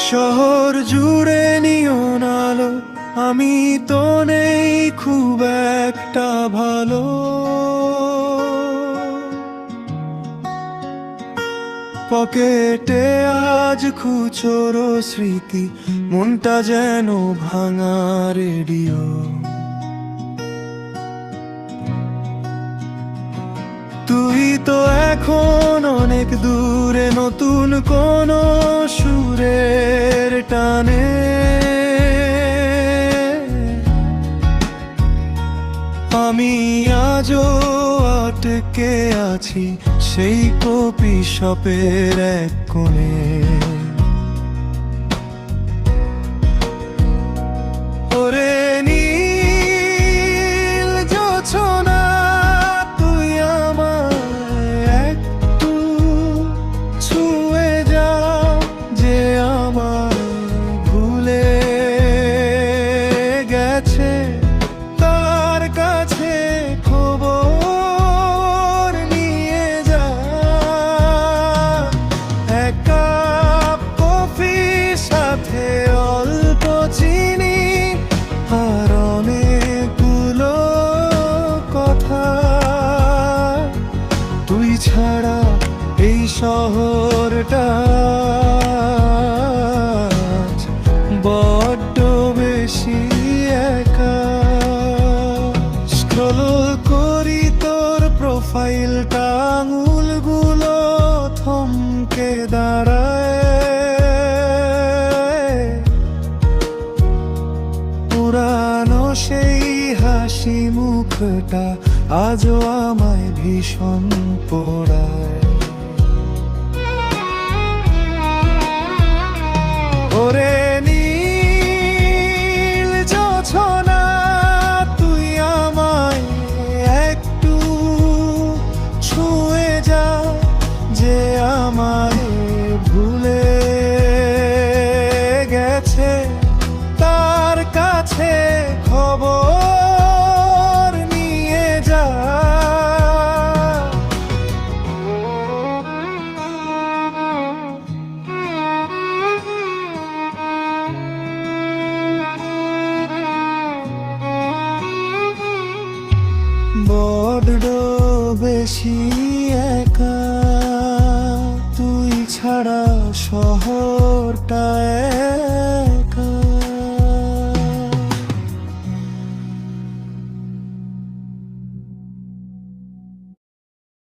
শহর জুড়ে নিয়ন আলো, আমি তো নেই খুব একটা ভালো। পকেটে আজ খুচরো স্মৃতি, মনটা যেন ভাঙা রেডিও। তুই তো এখন অনেক দূরে, নতুন কোন সুরের টানে। আমি আজও আটকে আছি সেই কপি শপের এক কোণে। ওরে নীল জোছনা, তুই আমায় একটু ছুঁয়ে যা, যে আমায় ভুলে গেছে তার কাছে খবর নিয়ে যা। এক কাপ কফির সাথে অল্প চিনি আর অনেকগুলো কথা। তুই ছাড়া এই শহরটা আজ বড্ড বেশি একা। স্ক্রল করি তোর প্রোফাইলটা, আঙুলগুলো থমকে দাঁড়ায়। পুরানো সেই হাসি মুখটা আজও আমায় ভীষণ পোড়ায়। ওরে নীল জোছনা, তুই আমায় একটু ছুঁয়ে যা, যে আমায় ভুলে গেছে তার কাছে খবর নিয়ে যা। বড্ড বেশি একা, তুই ছাড়া শহরটা